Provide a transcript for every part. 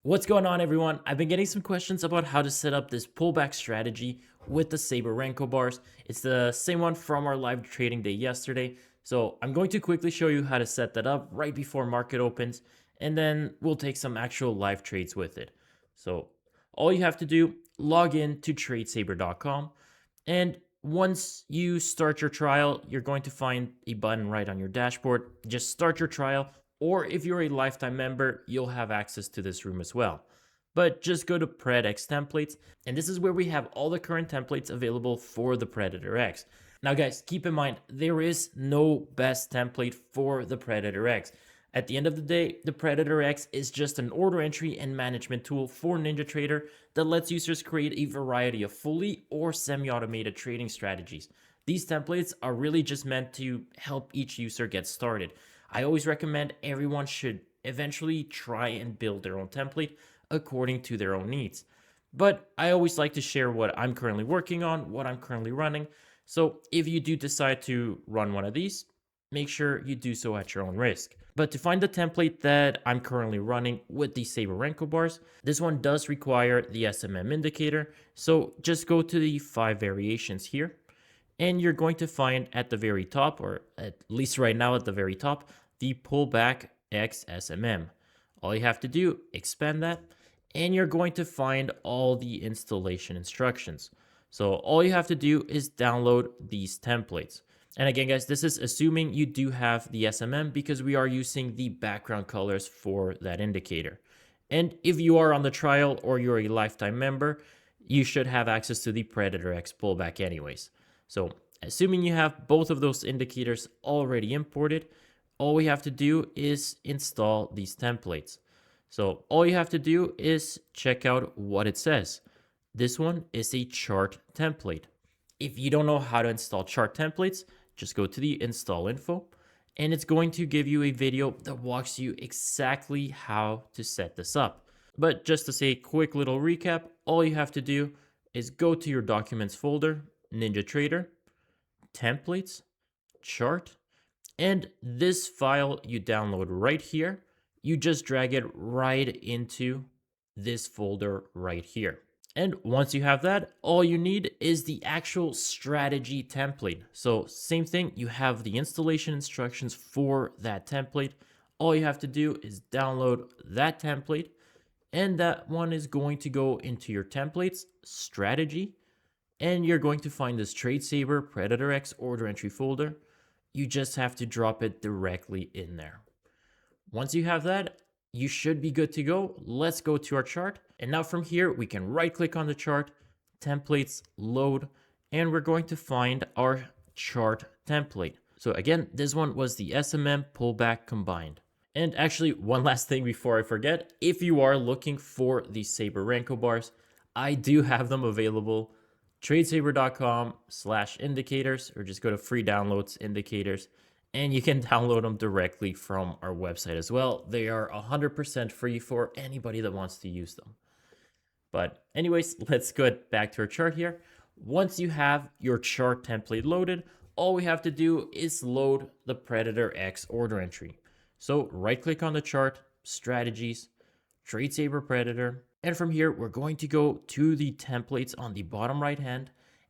What's going on, everyone? I've been getting some questions about how to set up this pullback strategy with the Saber Renko bars. It's the same one from our live trading day yesterday. So I'm going to quickly show you how to set that up right before market opens, and then we'll take some actual live trades with it. So all you have to do, log in to TradeSaber.com, and once you start your trial, you're going to find a button right on your dashboard. Just start your trial, or if you're a lifetime member, you'll have access to this room as well. But just go to PredX templates, and this is where we have all the current templates available for the Predator X. Now guys, keep in mind, there is no best template for the Predator X. At the end of the day, the Predator X is just an order entry and management tool for NinjaTrader that lets users create a variety of fully or semi-automated trading strategies. These templates are really just meant to help each user get started. I always recommend everyone should eventually try and build their own template according to their own needs. But I always like to share what I'm currently working on, what I'm currently running. So if you do decide to run one of these, make sure you do so at your own risk. But to find the template that I'm currently running with the Saber Renko bars, this one does require the SMM indicator. So just go to the 5 variations here, and you're going to find at the very top, or at least right now at the very top, the Pullback X SMM. All you have to do, expand that, and you're going to find all the installation instructions. So all you have to do is download these templates. And again, guys, this is assuming you do have the SMM because we are using the background colors for that indicator. And if you are on the trial or you're a lifetime member, you should have access to the Predator X pullback anyways. So assuming you have both of those indicators already imported, all we have to do is install these templates. So all you have to do is check out what it says. This one is a chart template. If you don't know how to install chart templates, just go to the install info, and it's going to give you a video that walks you exactly how to set this up. But just to say a quick little recap, all you have to do is go to your documents folder, NinjaTrader, templates, chart, and this file you download right here, you just drag it right into this folder right here. And once you have that, all you need is the actual strategy template. So same thing, you have the installation instructions for that template. All you have to do is download that template, and that one is going to go into your templates strategy, and you're going to find this TradeSaber Predator X order entry folder. You just have to drop it directly in there. Once you have that, you should be good to go. Let's go to our chart. And now from here, we can right click on the chart, templates, load, and we're going to find our chart template. So again, this one was the SMM pullback combined. And actually, one last thing before I forget, if you are looking for the Saber Renko bars, I do have them available. TradeSaber.com/indicators, or just go to free downloads indicators, and you can download them directly from our website as well. They are 100% free for anybody that wants to use them. But anyways, let's get back to our chart here. Once you have your chart template loaded, all we have to do is load the Predator X order entry. So right click on the chart, strategies, TradeSaber Predator, and from here we're going to go to the templates on the bottom right hand,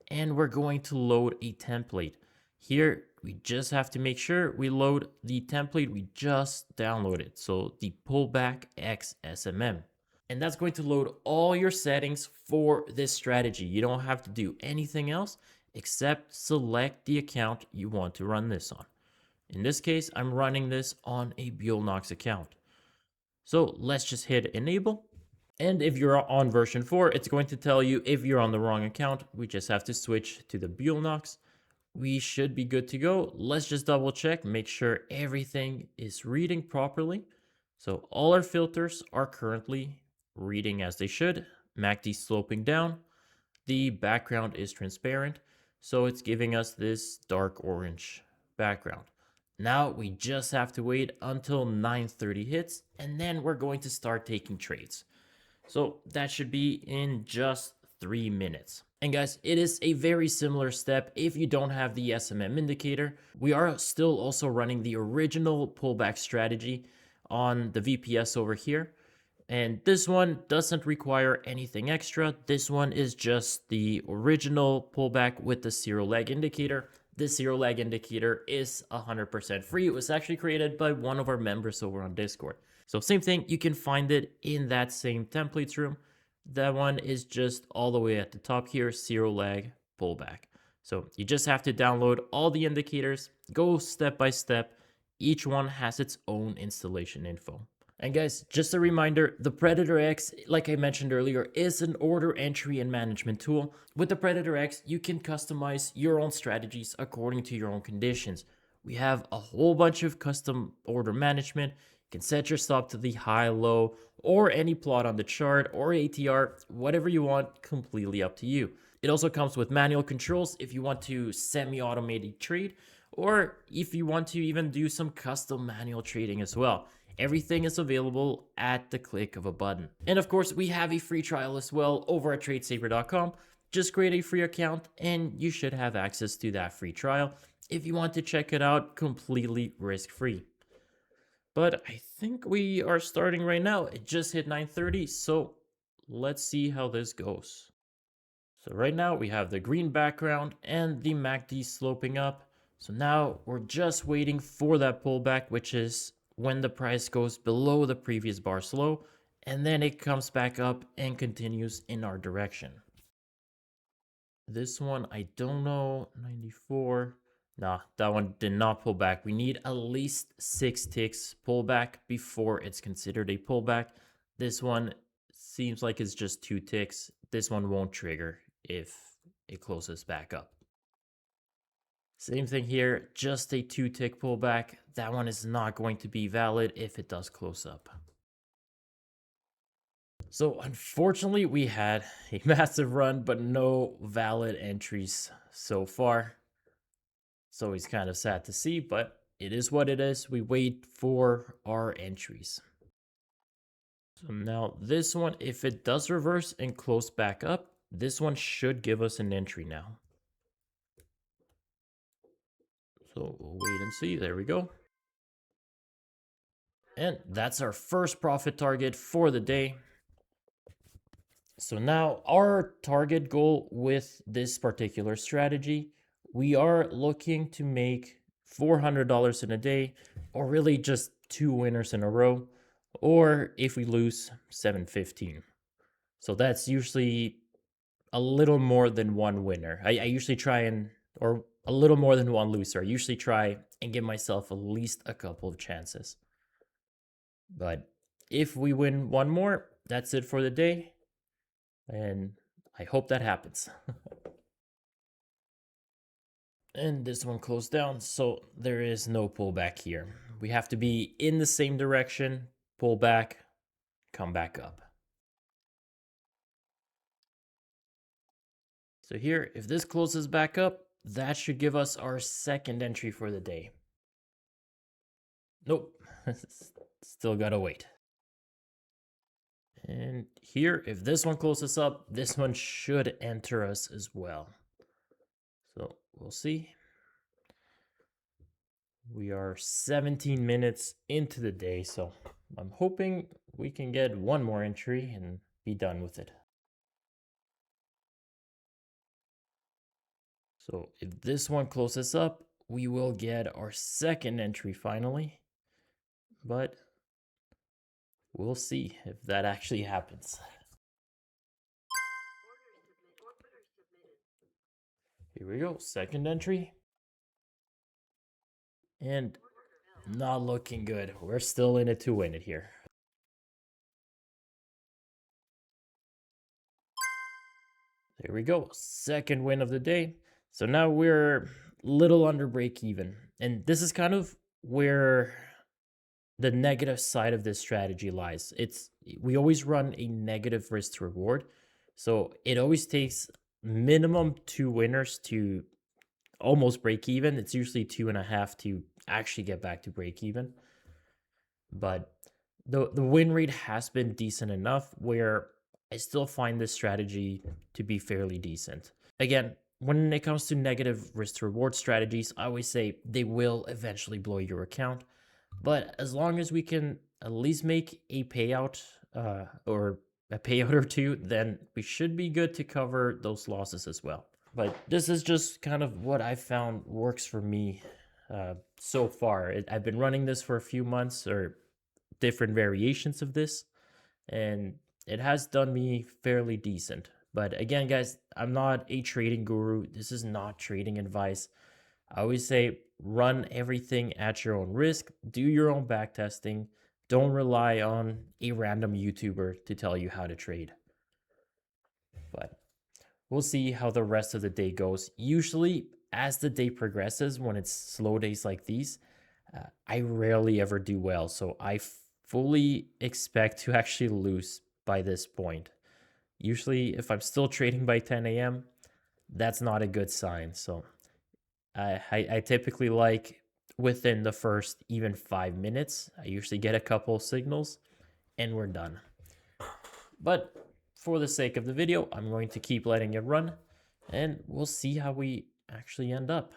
and we're going to load a template. Here we just have to make sure we load the template we just downloaded, so the Pullback X SMM. And that's going to load all your settings for this strategy. You don't have to do anything else except select the account you want to run this on. In this case, I'm running this on a Buellnox account. So let's just hit enable. And if you're on version 4, it's going to tell you if you're on the wrong account. We just have to switch to the Buellnox. We should be good to go. Let's just double check, make sure everything is reading properly. So all our filters are currently reading as they should. MACD sloping down. The background is transparent, so it's giving us this dark orange background. Now we just have to wait until 9:30 hits, and then we're going to start taking trades. So that should be in just 3 minutes. And guys, it is a very similar step if you don't have the SMM indicator. We are still also running the original pullback strategy on the VPS over here. And this one doesn't require anything extra. This one is just the original pullback with the zero leg indicator. This zero leg indicator is 100% free. It was actually created by one of our members over on Discord. So same thing, you can find it in that same templates room. That one is just all the way at the top here, zero leg pullback. So you just have to download all the indicators, go step by step. Each one has its own installation info. And guys, just a reminder, the Predator X, like I mentioned earlier, is an order entry and management tool. With the Predator X, you can customize your own strategies according to your own conditions. We have a whole bunch of custom order management. You can set your stop to the high, low, or any plot on the chart or ATR, whatever you want, completely up to you. It also comes with manual controls if you want to semi-automated trade, or if you want to even do some custom manual trading as well. Everything is available at the click of a button. And of course, we have a free trial as well over at TradeSaber.com. Just create a free account and you should have access to that free trial if you want to check it out completely risk-free. But I think we are starting right now. It just hit 9:30, so let's see how this goes. So right now we have the green background and the MACD sloping up. So now we're just waiting for that pullback, which is when the price goes below the previous bar's low, and then it comes back up and continues in our direction. This one, I don't know, 94. Nah, that one did not pull back. We need at least 6 ticks pullback before it's considered a pullback. This one seems like it's just 2 ticks. This one won't trigger if it closes back up. Same thing here, just a 2-tick pullback. That one is not going to be valid if it does close up. So unfortunately, we had a massive run, but no valid entries so far. So it's kind of sad to see, but it is what it is. We wait for our entries. So now this one, if it does reverse and close back up, this one should give us an entry now. So we'll wait and see. There we go. And that's our first profit target for the day. So now our target goal with this particular strategy, we are looking to make $400 in a day, or really just 2 winners in a row, or if we lose, $715. So that's usually a little more than 1 winner. I usually try and, or a little more than 1 loser. I usually try and give myself at least a couple of chances. But if we win 1 more, that's it for the day. And I hope that happens. And this one closed down, so there is no pullback here. We have to be in the same direction, pull back, come back up. So here, if this closes back up, that should give us our second entry for the day. Nope, still gotta wait. And here, if this one closes up, this one should enter us as well. So we'll see. We are 17 minutes into the day, so I'm hoping we can get 1 more entry and be done with it. So if this one closes up, we will get our second entry finally, but we'll see if that actually happens. Here we go, second entry. And not looking good. We're still in it to win it here. There we go, second win of the day. So now we're little under break even. And this is kind of where the negative side of this strategy lies. We always run a negative risk to reward. So it always takes minimum 2 winners to almost break even. It's usually 2.5 to actually get back to break even. But the win rate has been decent enough where I still find this strategy to be fairly decent. Again, when it comes to negative risk to reward strategies, I always say they will eventually blow your account. But as long as we can at least make a payout or a payout or two, then we should be good to cover those losses as well. But this is just kind of what I found works for me so far. I've been running this for a few months, or different variations of this, and it has done me fairly decent. But again, guys, I'm not a trading guru. This is not trading advice. I always say run everything at your own risk, do your own back testing. Don't rely on a random YouTuber to tell you how to trade. But we'll see how the rest of the day goes. Usually, as the day progresses, when it's slow days like these, I rarely ever do well. So I fully expect to actually lose by this point. Usually, if I'm still trading by 10 a.m., that's not a good sign. So I typically like within the first even 5 minutes, I usually get a couple signals and we're done. But for the sake of the video, I'm going to keep letting it run and we'll see how we actually end up.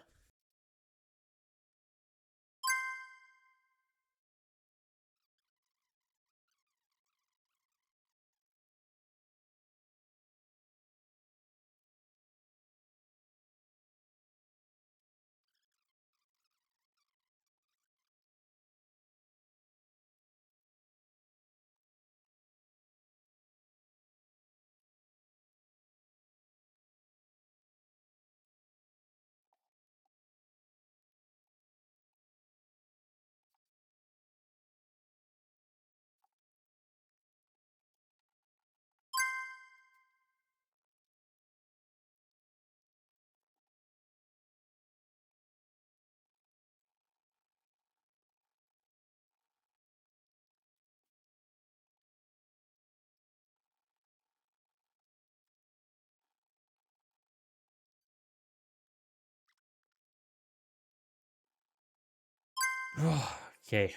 Okay,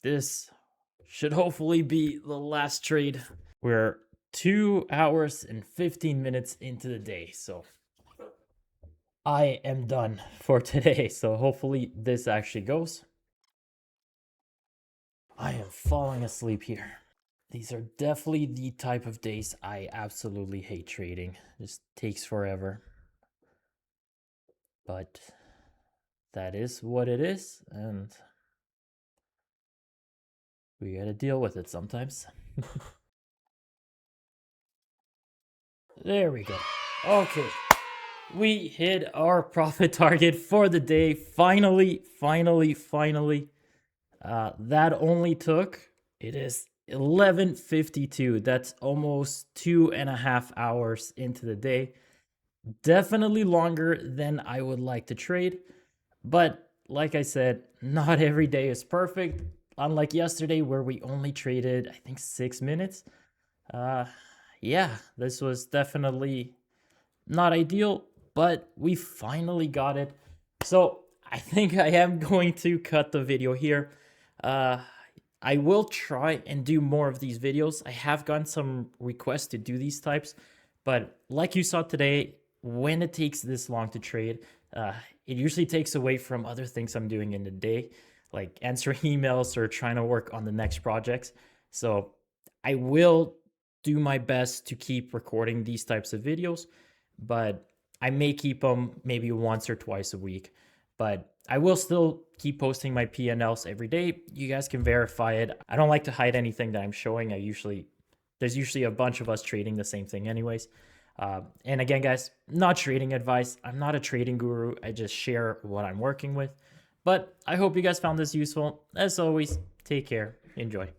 this should hopefully be the last trade. We're 2 hours and 15 minutes into the day, so I am done for today. So hopefully this actually goes. I am falling asleep here. These are definitely the type of days I absolutely hate trading. Just takes forever. But that is what it is, and we gotta deal with it sometimes. There we go. Okay. We hit our profit target for the day. Finally. That only took, it is 11:52. That's almost 2.5 hours into the day. Definitely longer than I would like to trade. But like I said, not every day is perfect. Unlike yesterday where we only traded, I think, 6 minutes. Yeah, this was definitely not ideal, but we finally got it. So I think I am going to cut the video here. I will try and do more of these videos. I have gotten some requests to do these types, but like you saw today, when it takes this long to trade, it usually takes away from other things I'm doing in the day, like answering emails or trying to work on the next projects. So I will do my best to keep recording these types of videos, but I may keep them maybe once or twice a week. But I will still keep posting my P&Ls every day. You guys can verify it. I don't like to hide anything that I'm showing. There's usually a bunch of us trading the same thing anyways. And again, guys, not trading advice. I'm not a trading guru. I just share what I'm working with. But I hope you guys found this useful. As always, take care. Enjoy.